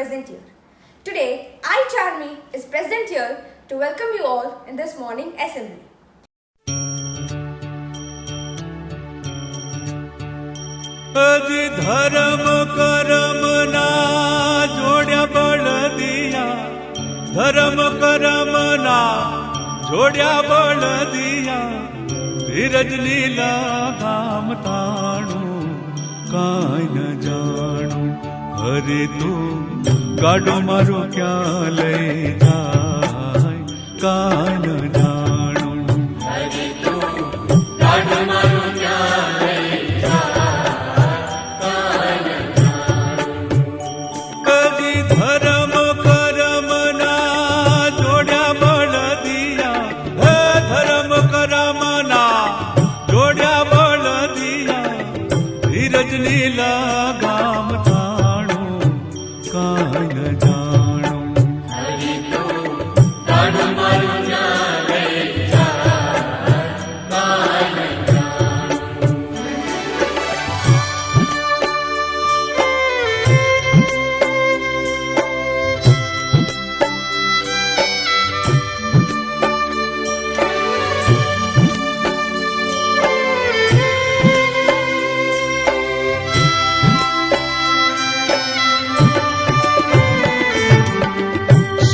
present here. Today, I, Charmi, is present here to welcome you all in this morning assembly. अजी धर्म करम ना जोड्या बळदिया धर्म करम ना जोड्या बळदिया धीरज लीला गाम ताणू काय न जाणू हरे तू गाडो मारो क्या लई जाय काय न जाणू हरे तू गाडो मारो क्या लीला गाम ताणू काय न जाणू हरि तू गाडो मारो क्या लई जाय काय न जाणू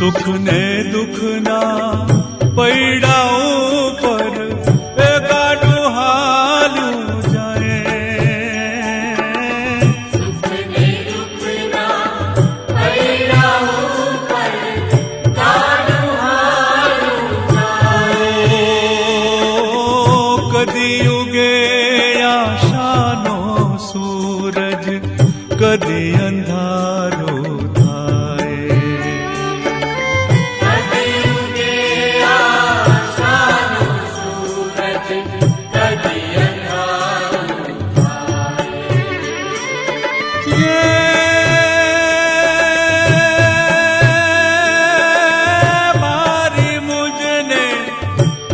सुख ने दुख ना पैड़ाओं पर गाडो हालू जाए सुख ने दुख ना पैड़ाओं पर गाडो हालू जाए कदी उगे आशानो सूरज कदी अंधारो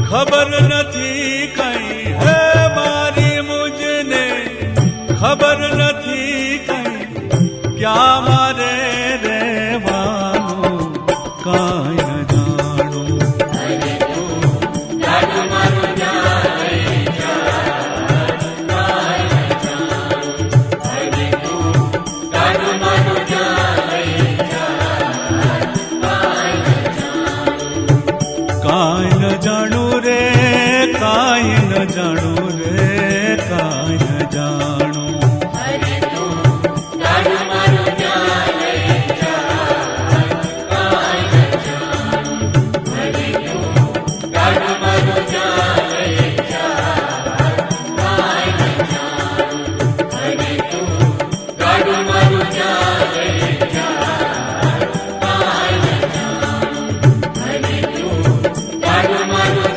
खबर नहीं कहीं है मारी मुझने खबर नहीं कहीं क्या मारे रे वालो काय न जानो हरे तू गाडो मारो जाए काय न जानो हरे तू गाडो मारो जाए काय न जानो काय न जाणू रे काय न जाणू हरे तू गाडो मारो जाए काय न जाणू हरे तू गाडो मारो जाए काय न जाणू हरे तू गाडो मारो जाए काय न जाणू हरे तू गाडो मारो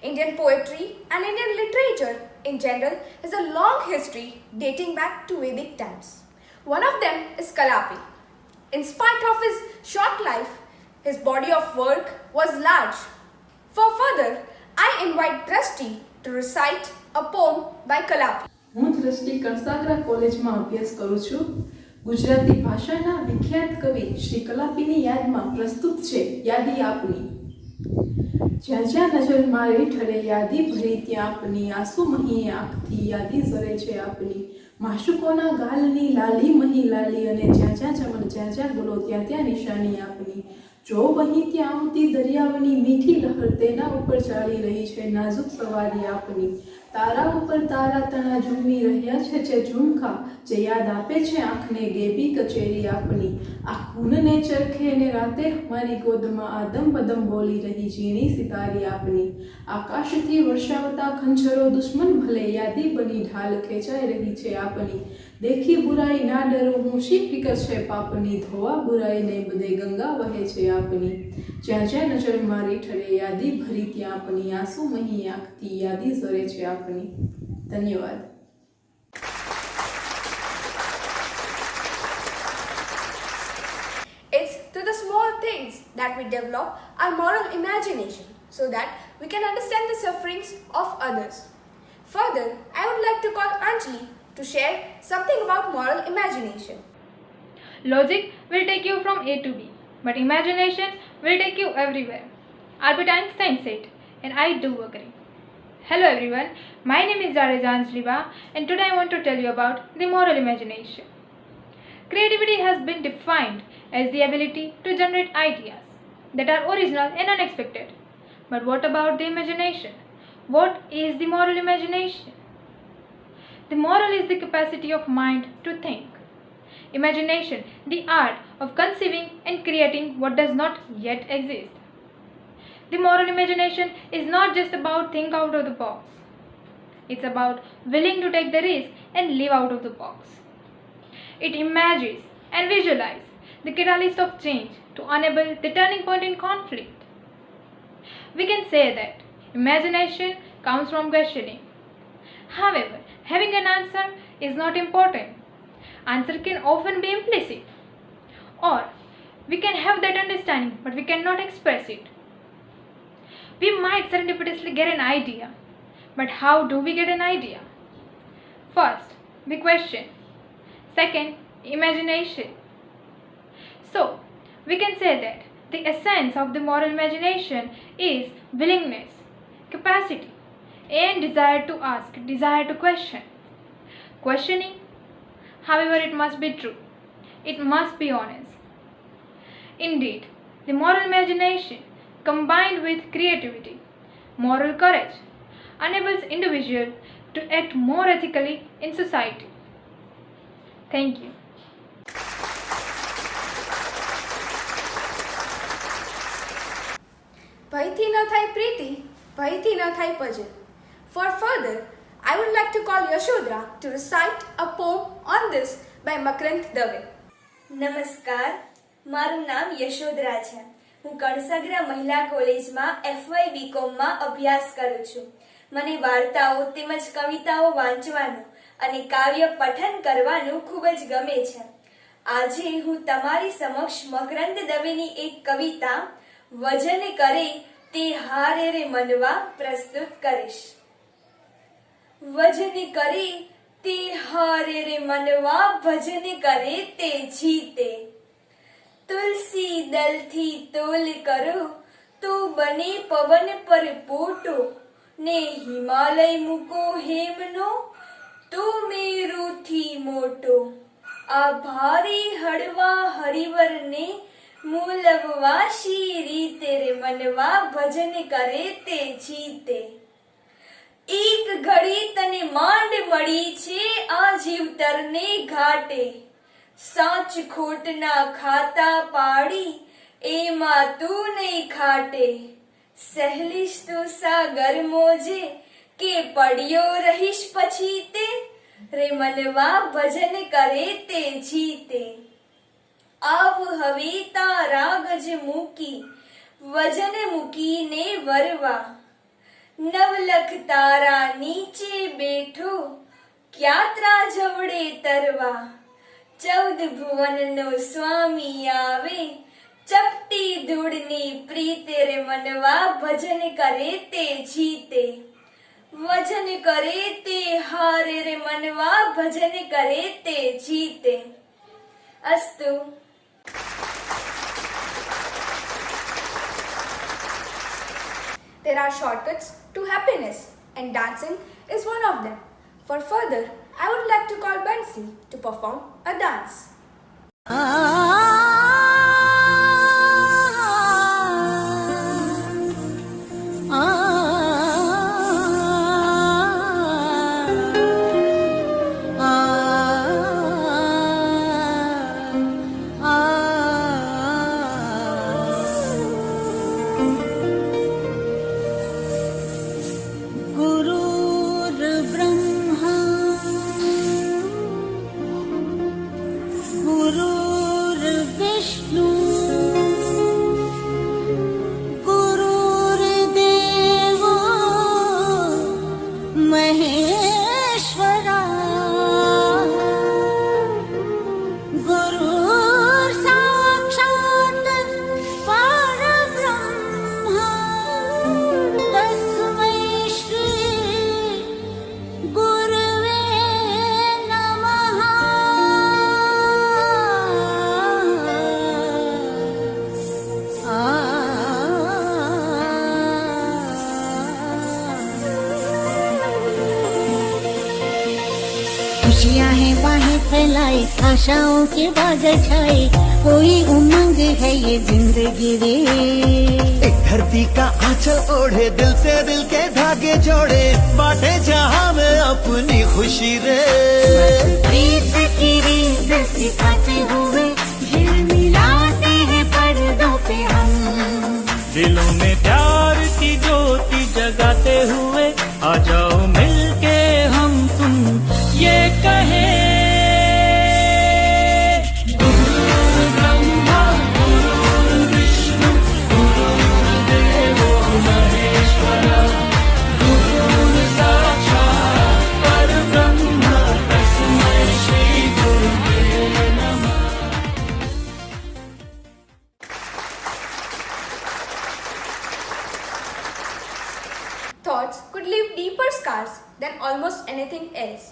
Indian poetry and Indian literature in general has a long history dating back to Vedic times. One of them is Kalapi. In spite of his short life, his body of work was large. For further, I invite Drashti to recite a poem by Kalapi. હું દ્રષ્ટિ કણસાગરા કોલેજમાં અભ્યાસ કરું છું. ગુજરાતી ભાષાના વિખ્યાત કવિ શ્રી કલાપીની યાદમાં પ્રસ્તુત છે યાદી આપની. જ્યાં જ્યાં નજર મારી ઠરે યાદી ભરી ત્યાં આપની, આંસુ મહી આંખથી યાદી ઝરે છે આપની. માશુકોના ગાલની લાલી મહી લાલી, અને જ્યાં જ્યાં ચમન જ્યાં જ્યાં બોલો ત્યાં ત્યાં નિશાની આપની. જો વહી ત્યાં આવતી દરિયાવની મીઠી લહર તેના ઉપર ચાલી રહી છે નાજુક સવારી આપની. તારા ઉપર તારા તણા ઝૂમી રહ્યા છે જે ઝુમખા, જે યાદ આપે છે આંખને ગેબી કચેરી આપની. આ ખૂનને ચરખે ને રાતે મારી ગોદમાં આદમ બદમ બોલી રહી ઝીણી સિતારી આપની. આકાશથી વર્ષાવતા ખંજરો દુશ્મન ભલે યાદી બની ઢાલ ખેંચાઈ રહી છે આપની. દેખી બુરાઈ ના ડરો હું શી ફિકર છે પાપની, ધોવા બુરાઈ ને બધે ગંગા વહે છે આપની. જ્યાં જ્યાં નજર મારી ઠરે યાદી ભરી ત્યાં આપની, આંસુ મહી આંખથી યાદી ઝરે છે આપની. ધન્યવાદ. It's through the small things that we develop our moral imagination so that we can understand the sufferings of others. Further, I would like to call Anjali to share something about moral imagination. Logic will take you from A to B, but imagination will take you everywhere. Albert Einstein said, and I do agree. Hello everyone, my name is Jadeja Anjaliba, and today I want to tell you about the moral imagination. Creativity has been defined as the ability to generate ideas that are original and unexpected. But what about the imagination? What is the moral imagination? The moral is the capacity of mind to think. Imagination, the art of conceiving and creating what does not yet exist. The moral imagination is not just about think out of the box. It's about willing to take the risk and live out of the box. It imagines and visualizes the catalyst of change to enable the turning point in conflict. We can say that imagination comes from questioning. However, having an answer is not important. Answer can often be implicit. Or we can have that understanding but we cannot express it. We might serendipitously get an idea, but how do we get an idea? First, we question. Second, imagination. So, we can say that the essence of the moral imagination is willingness, capacity, and desire to ask, desire to question. Questioning, however, it must be true. It must be honest. Indeed, the moral imagination combined with creativity, moral courage, enables individuals to act more ethically in society. Thank you. ભયથી ન થાય પ્રીતિ, ભયથી ન થાય ભજન. For further, I would like to call Yashodhra to recite a poem on this by Makrant Dave. નમસ્કાર, મારું નામ યશોધરા છે. હું કણસાગરા મહિલા કોલેજમાં FY BComમાં અભ્યાસ કરું છું. મને વાર્તાઓ તેમજ કવિતાઓ વાંચવાનું અને કાવ્ય પઠન કરવાનું ખૂબ જ ગમે છે. આજે હું તમારી સમક્ષ મકરંદ દવેની એક કવિતા વજન કરે તે હારે રે મનવા પ્રસ્તુત કરીશ. વજન કરે તે હારે રે મનવા, ભજન કરે તે જીતે. તુલસી દલથી તોલ કરો તો બને પવન પર પોટો, ને હિમાલય મૂકો હેમનો તો મેરુથી મોટો. આ ભારે હળવા હરિવરને મૂલવવા શી રીતે રે મનવા, ભજન કરે તે જીતે. એક ઘડી તને માંડ મળી છે આ જીવતરને ઘાટે, સાચ ખોટના ખાતા પાડી એમાં તું નહીં ખાટે. સહેલીશ તું સાગર મોજે કે પડ્યો રહીશ પછી તે, રે મનવા ભજન કરે તે જીતે. આવ હવે તારા ગજ મૂકી વજન મૂકીને વરવા, નવલખ તારા નીચે બેઠો ક્યાં ત્રાજવડે તરવા 14 ભુવનનો સ્વામી આવે ચપટી ધૂળની પ્રીતે રે મનવા ભજન કરે તે જીતે વજન કરે તે હારે રે મનવા ભજન કરે તે જીતે અસ્તુ. There are shortcuts to happiness, and dancing is one of them. For further, I would like to call Bansi to perform a dance. गुरुर्ब्रह्मा गुरुर्विष्णु गुरुर्देवो महेश्वरा गुरुर्साक्षात् परब्रह्मा तस्मै श्री गुरुवे नमः. खुशियाँ हैं बाहें फैलाई आशाओं के बादल छाए कोई उमंग है ये जिंदगी रे. एक धरती का आंचल ओढ़े दिल से दिल के धागे जोड़े बांटे जहां में अपनी खुशी रे. प्रीत की रीत सिखाते हुए झिलमिलाते हैं पर्दों पे हम. दिलों में प्यार की ज्योति जगाते हुए आ जाओ मिलके हम तुम ये कहे ब्रह्मा गुरुर्विष्णु गुरुर्देवो महेश्वरा गुरुर्साक्षात् परब्रह्म तस्मै श्री गुरुवे नमः. Thoughts could leave deeper scars than almost anything else.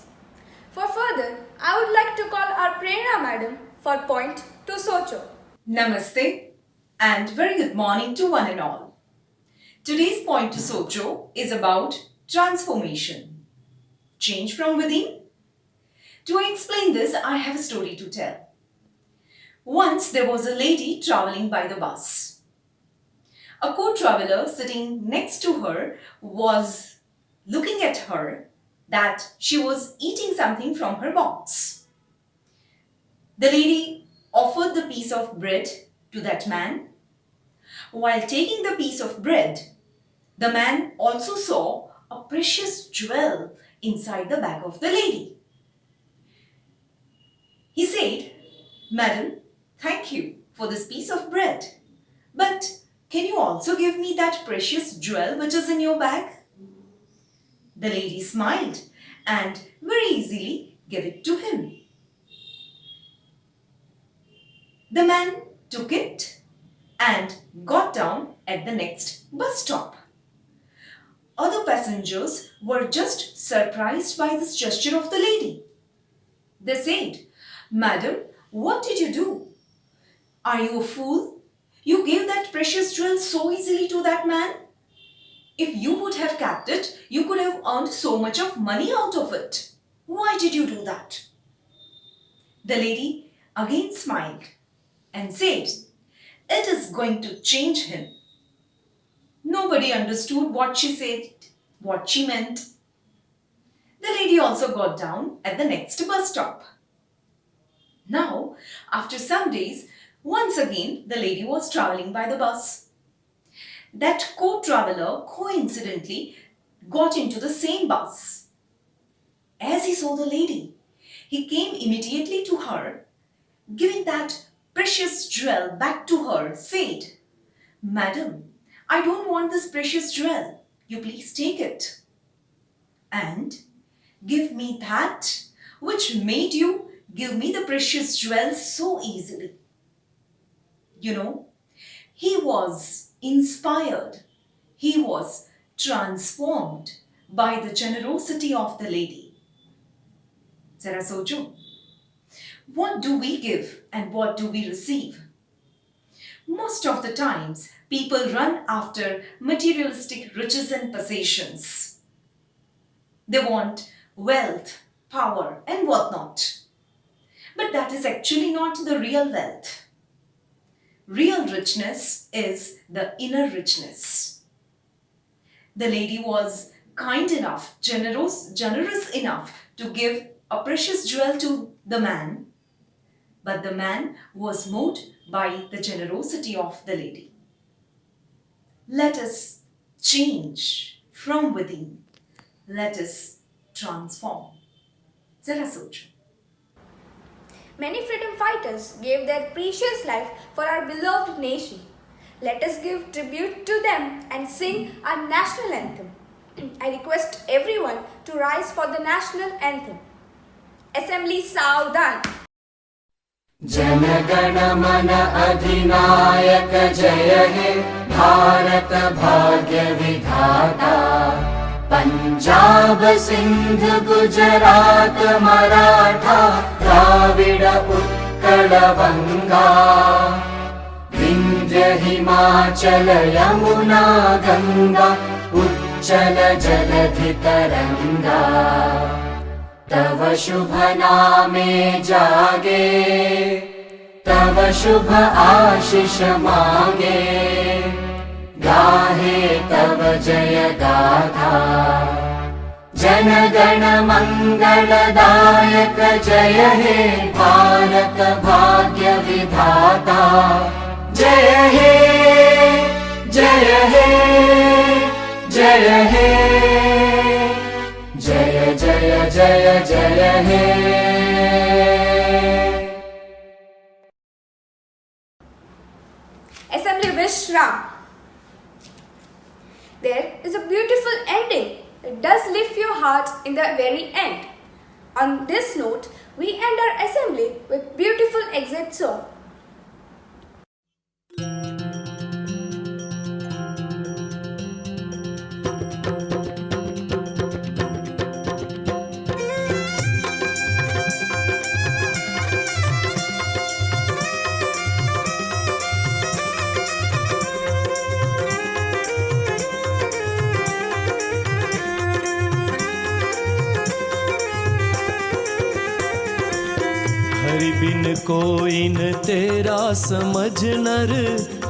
For further, I would like to call our Prerna Madam for point to Socho. Namaste and very good morning to one and all. Today's point to Socho is about transformation. Change from within? To explain this, I have a story to tell. Once there was a lady traveling by the bus. A co-traveler sitting next to her was looking at her that she was eating something from her box. The lady offered the piece of bread to that man. While taking the piece of bread, the man also saw a precious jewel inside the bag of the lady. He said, "Madam, thank you for this piece of bread. But can you also give me that precious jewel which is in your bag?" The lady smiled and very easily gave it to him. The man took it and got down at the next bus stop. Other passengers were just surprised by this gesture of the lady. They said, "Madam, what did you do? Are you a fool? You gave that precious jewel so easily to that man? If you would have kept it, you could have earned so much of money out of it. Why did you do that?" The lady again smiled and said, "It is going to change him." Nobody understood what she said, what she meant. The lady also got down at the next bus stop. Now, after some days, once again the lady was traveling by the bus. That co-traveler coincidentally got into the same bus. As he saw the lady, he came immediately to her, giving that precious jewel back to her, said, "Madam, I don't want this precious jewel. you please take it and give me that which made you give me the precious jewels so easily. You know, he was inspired, he was transformed by the generosity of the lady. Zara socho, what do we give and what do we receive? Most of the times, people run after materialistic riches and possessions. They want wealth, power, and whatnot. But that is actually not the real wealth. Real richness is the inner richness. The lady was kind enough, generous enough to give a precious jewel to the man, but the man was moved by the generosity of the lady. Let us change from within. Let us transform. Zara socho. Many freedom fighters gave their precious life for our beloved nation. Let us give tribute to them and sing our national anthem. I request everyone to rise for the national anthem. Assembly Saudhan. जनगण मन अधिनायक जय हे भारत भाग्य विधाता पंजाब सिंध गुजरात मराठा द्राविड उत्कल बंगा विंध्य हिमाचल यमुना गंगा उच्चल जलधि तरंगा तव शुभ नामे जागे तव शुभ आशीष मांगे गाहे तव जय गाथा जन गण मंगलदायक जय हे भारत भाग्य विधाता जय हे जय हे जय हे जय जय जय जय हे Assembly Vishram. There is a beautiful ending. It does lift your heart in the very end. On this note, we end our assembly with beautiful exit song. Hari बिन कोई न तेरा समझ नर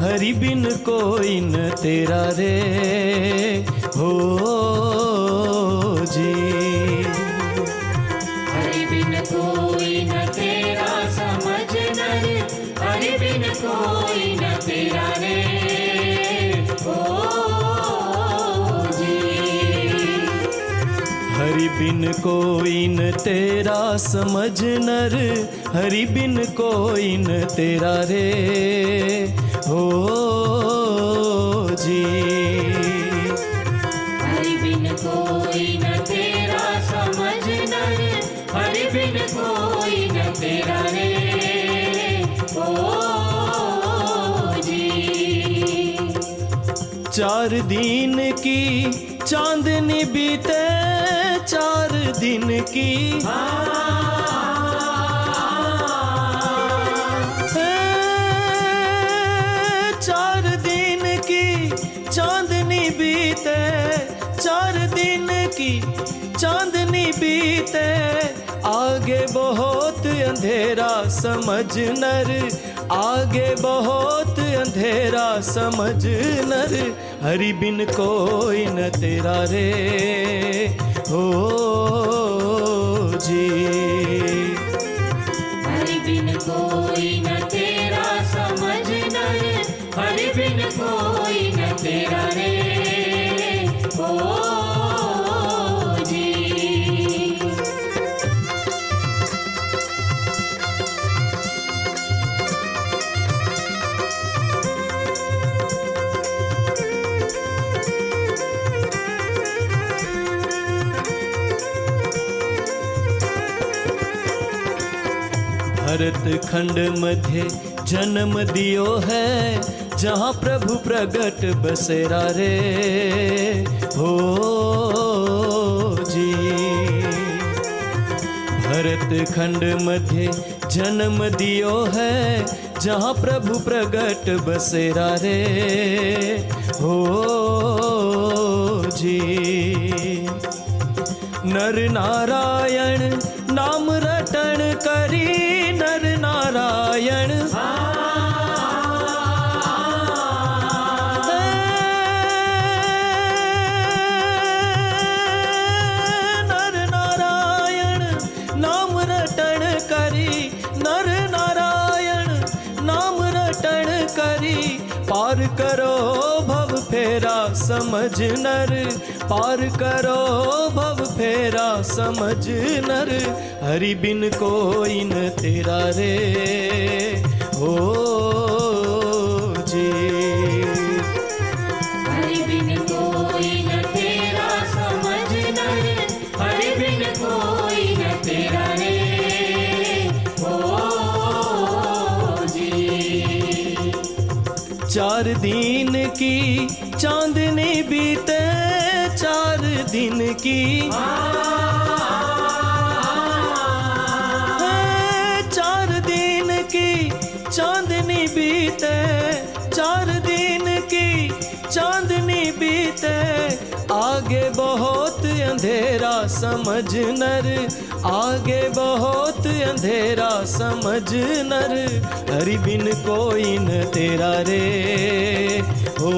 हरि बिन कोई न तेरा रे हो जी हरि बिन कोई न तेरा समझ नर हरि बिन कोई न तेरा रे हो जी हरि बिन कोई न तेरा समझ नर हरि बिन कोई न तेरा रे हो जी हरि बिन कोई न तेरा समझ नर हरि बिन कोई न तेरा रे हो जी चार दिन की चांदनी बीते चार दिन की चार दिन की चांदनी बीते चार दिन की चांदनी बीते आगे बहुत अंधेरा समझ नर आगे बहुत अंधेरा समझ नर हरि बिन कोई न तेरा रे हो जी हरि बिन कोई न तेरा समझ नर हरि बिन कोई न तेरा रे हो जी भरत खंड मध्य जन्म दियो है, जहाँ प्रभु प्रगट बसेरा रे हो जी। भरत खंड मध्य जन्म दियो है, जहाँ प्रभु प्रगट बसेरा रे हो जी। नर नारायण नाम रटन करी, नर नारायण नर नारायण नाम रटन करी, नर नारायण नाम रटन करी। पार करो भव फेरा समझ नर, पार करो भव फेरा समझ नर। हरि बिन कोई न तेरा रे हो जी। हरि बिन कोई न तेरा समझ नर, हरि बिन कोई न तेरा रे हो जी। चार दिन की चांदनी बीते, चार दिन की चार दिन की चांदनी बीते, चार दिन की चांदनी बीते। आगे बहुत अंधेरा समझ नर, आगे बहुत अंधेरा समझ नर। हरि बिन कोई न तेरा रे हो